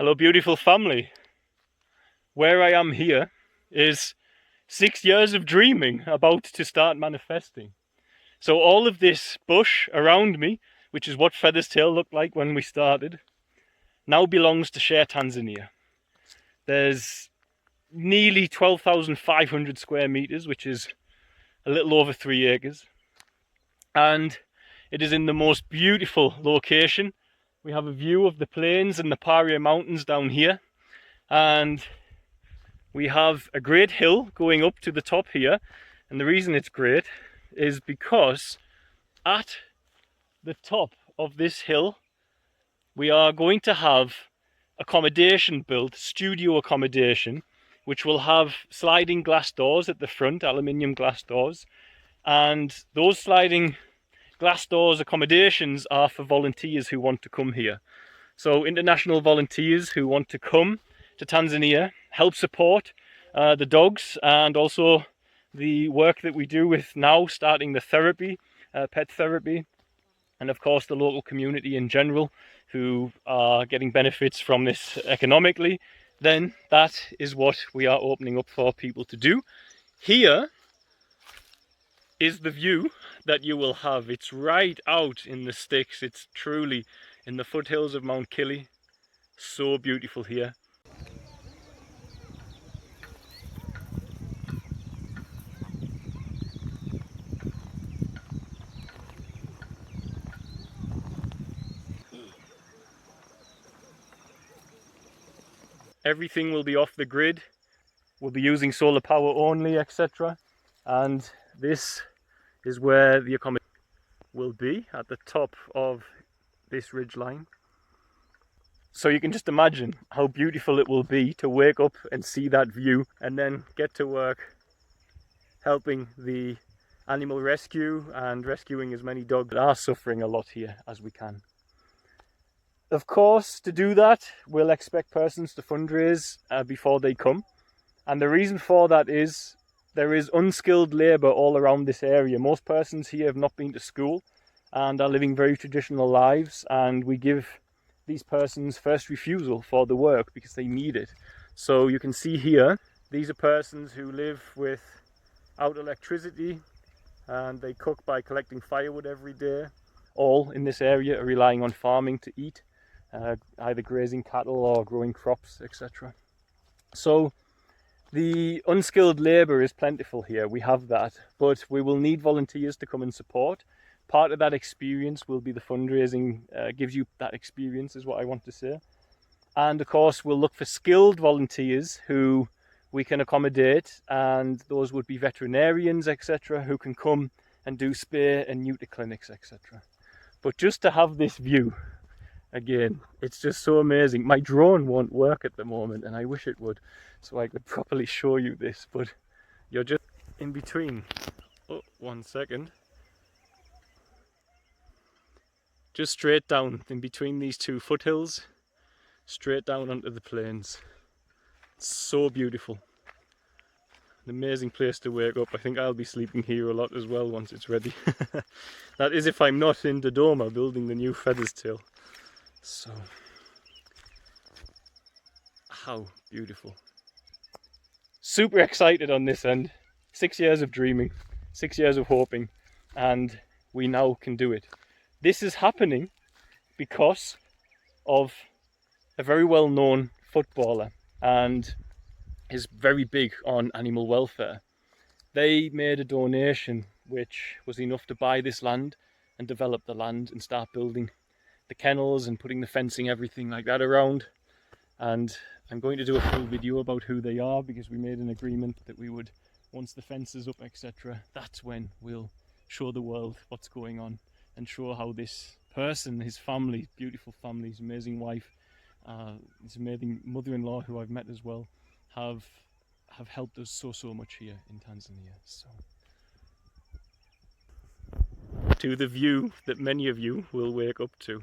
Hello, beautiful family. Where I am here is 6 years of dreaming about to start manifesting. So all of this bush around me, which is what Feather's Tail looked like when we started, now belongs to Share Tanzania. There's nearly 12,500 square meters, which is a little over 3 acres. And it is in the most beautiful location. We have a view of the plains and the Paria Mountains down here. And we have a great hill going up to the top here. And the reason it's great is because at the top of this hill, we are going to have accommodation built, studio accommodation, which will have sliding glass doors at the front, aluminium glass doors. And those sliding glass doors accommodations are for volunteers who want to come here. So international volunteers who want to come to Tanzania, help support the dogs, and also the work that we do with now starting the therapy, pet therapy, and of course the local community in general who are getting benefits from this economically, then that is what we are opening up for people to do. Here is the view that you will have. It's right out in the sticks. It's truly in the foothills of Mount Kili. So beautiful here. Everything will be off the grid. We'll be using solar power only, etc. And this is where the accommodation will be, at the top of this ridge line. So you can just imagine how beautiful it will be to wake up and see that view and then get to work helping the animal rescue and rescuing as many dogs that are suffering a lot here as we can. Of course, to do that, we'll expect persons to fundraise before they come. And the reason for that is there is unskilled labour all around this area. Most persons here have not been to school and are living very traditional lives, and we give these persons first refusal for the work because they need it. So you can see here, these are persons who live without electricity, and they cook by collecting firewood every day. All in this area are relying on farming to eat, either grazing cattle or growing crops, etc. So the unskilled labour is plentiful here, we have that, but we will need volunteers to come and support. Part of that experience will be the fundraising, gives you that experience is what I want to say. And of course we'll look for skilled volunteers who we can accommodate, and those would be veterinarians, etc., who can come and do spay and neuter clinics, etc. But just to have this view, again, it's just so amazing. My drone won't work at the moment and I wish it would, so I could properly show you this, but you're just in between. Oh, 1 second. Just straight down in between these two foothills, straight down onto the plains. It's so beautiful. An amazing place to wake up. I think I'll be sleeping here a lot as well once it's ready. That is if I'm not in Dodoma building the new Feather's Tail. So, how beautiful. Super excited on this end. 6 years of dreaming, 6 years of hoping, and we now can do it. This is happening because of a very well-known footballer, and is very big on animal welfare. They made a donation which was enough to buy this land and develop the land and start building the kennels and putting the fencing, everything like that around. And I'm going to do a full video about who they are, because we made an agreement that we would, once the fence is up, etc., that's when we'll show the world what's going on and show how this person, his family, beautiful family, his amazing wife, his amazing mother-in-law who I've met as well, have helped us so much here in Tanzania. So, to the view that many of you will wake up to.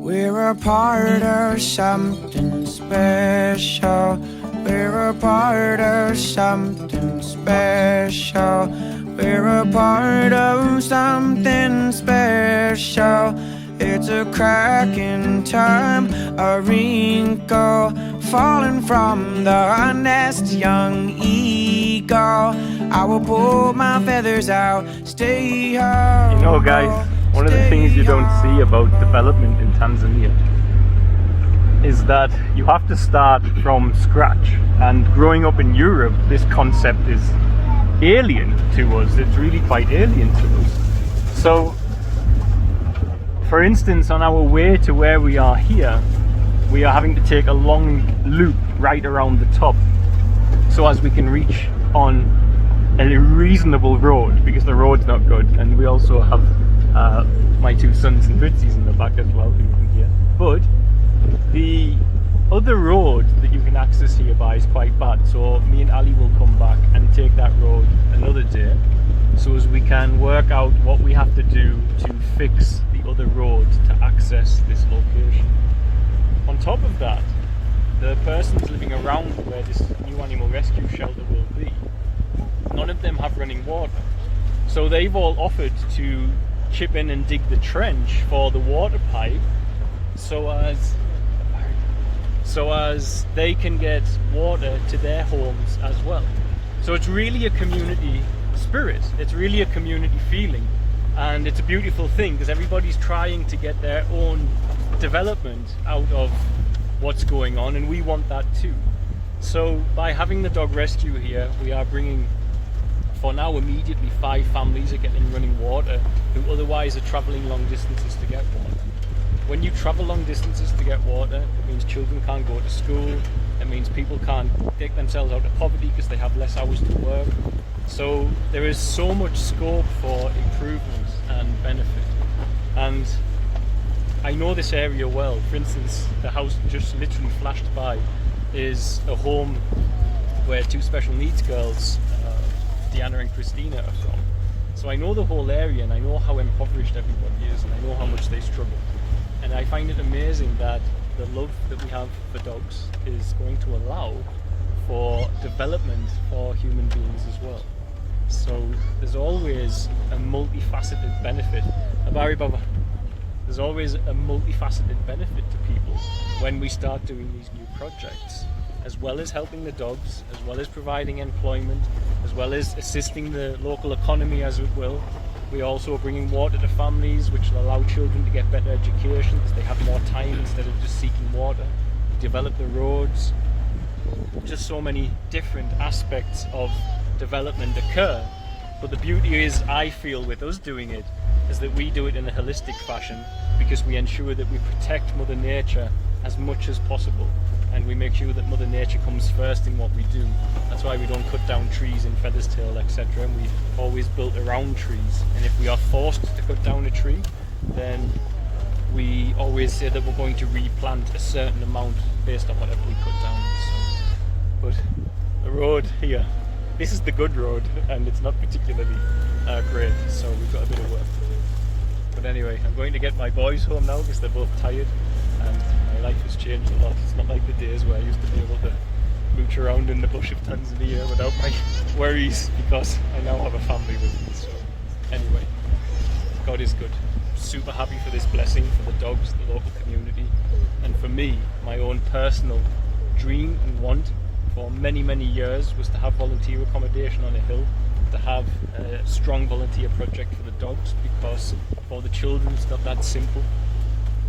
We're a part of something special. We're a part of something special. We're a part of something special. It's a crack in time, a wrinkle falling from the nest, young eagle. I will pull my feathers out, stay home. You know, guys, one of the things you don't see about development in Tanzania is that you have to start from scratch. And growing up in Europe, this concept is alien to us. It's really quite alien to us. So, for instance, on our way to where we are here, we are having to take a long loop right around the top so as we can reach on a reasonable road, because the road's not good. And we also have my two sons and Fritzies in the back as well, who you can hear. But the other road that you can access hereby is quite bad, so me and Ali will come back and take that road another day, so as we can work out what we have to do to fix the other road to access this location. On top of that, the persons living around where this new animal rescue shelter will be, none of them have running water. So they've all offered to chip in and dig the trench for the water pipe so as they can get water to their homes as well. So it's really a community spirit, it's really a community feeling, and it's a beautiful thing because everybody's trying to get their own development out of what's going on, and we want that too. So by having the dog rescue here, we are bringing, for now immediately, 5 families are getting running water who otherwise are travelling long distances to get water. When you travel long distances to get water, it means children can't go to school, it means people can't take themselves out of poverty because they have less hours to work. So there is so much scope for improvement and benefit. And I know this area well. For instance, the house just literally flashed by is a home where 2 special needs girls, Diana and Christina, are from. So I know the whole area, and I know how impoverished everybody is, and I know how much they struggle. And I find it amazing that the love that we have for dogs is going to allow for development for human beings as well. So there's always a multifaceted benefit. There's always a multifaceted benefit to people when we start doing these new projects, as well as helping the dogs, as well as providing employment, as well as assisting the local economy as it will. We're also bringing water to families, which will allow children to get better education because they have more time instead of just seeking water. Develop the roads. Just so many different aspects of development occur. But the beauty is, I feel, with us doing it, is that we do it in a holistic fashion because we ensure that we protect Mother Nature as much as possible, and we make sure that Mother Nature comes first in what we do. That's why we don't cut down trees in Feathersdale, etc., and we've always built around trees. And if we are forced to cut down a tree, then we always say that we're going to replant a certain amount based on whatever we cut down. So, but the road here, this is the good road, and it's not particularly great, so we've got a bit of work to do. But anyway, I'm going to get my boys home now because they're both tired, and my life has changed a lot. It's not like the days where I used to be able to mooch around in the bush of Tanzania without my worries, because I now have a family with me. So anyway, God is good. Super happy for this blessing, for the dogs, the local community, and for me, my own personal dream and want for many, many years was to have volunteer accommodation on a hill, to have a strong volunteer project for the dogs, because for the children it's not that simple.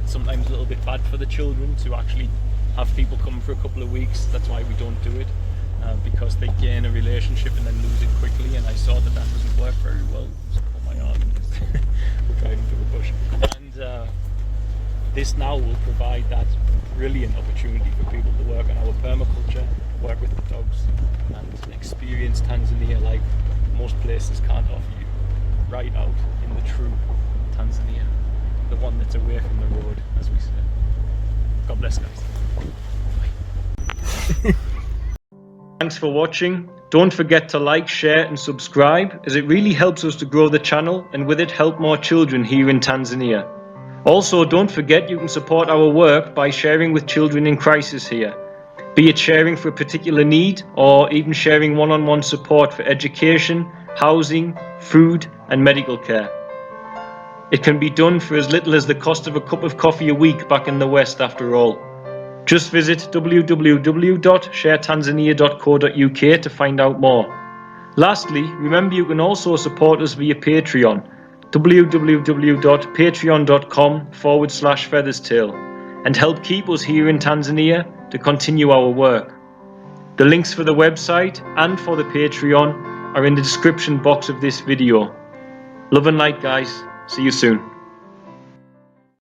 It's sometimes a little bit bad for the children to actually have people come for a couple of weeks. That's why we don't do it, because they gain a relationship and then lose it quickly, and I saw that that doesn't work very well. Just pull my arm because we're driving through a bush. And this now will provide that brilliant opportunity for people to work on our permaculture, work with the dogs, and experience Tanzania like most places can't offer you, right out in the true Tanzania, the one that's away from the road, as we say. God bless, guys. Bye. Thanks for watching. Don't forget to like, share and subscribe, as it really helps us to grow the channel and with it help more children here in Tanzania. Also, don't forget you can support our work by sharing with children in crisis here, be it sharing for a particular need or even sharing one-on-one support for education, housing, food and medical care. It can be done for as little as the cost of a cup of coffee a week back in the West after all. Just visit www.sharetanzania.co.uk to find out more. Lastly, remember you can also support us via Patreon, www.patreon.com/featherstail, and help keep us here in Tanzania to continue our work. The links for the website and for the Patreon are in the description box of this video. Love and light, guys. See you soon.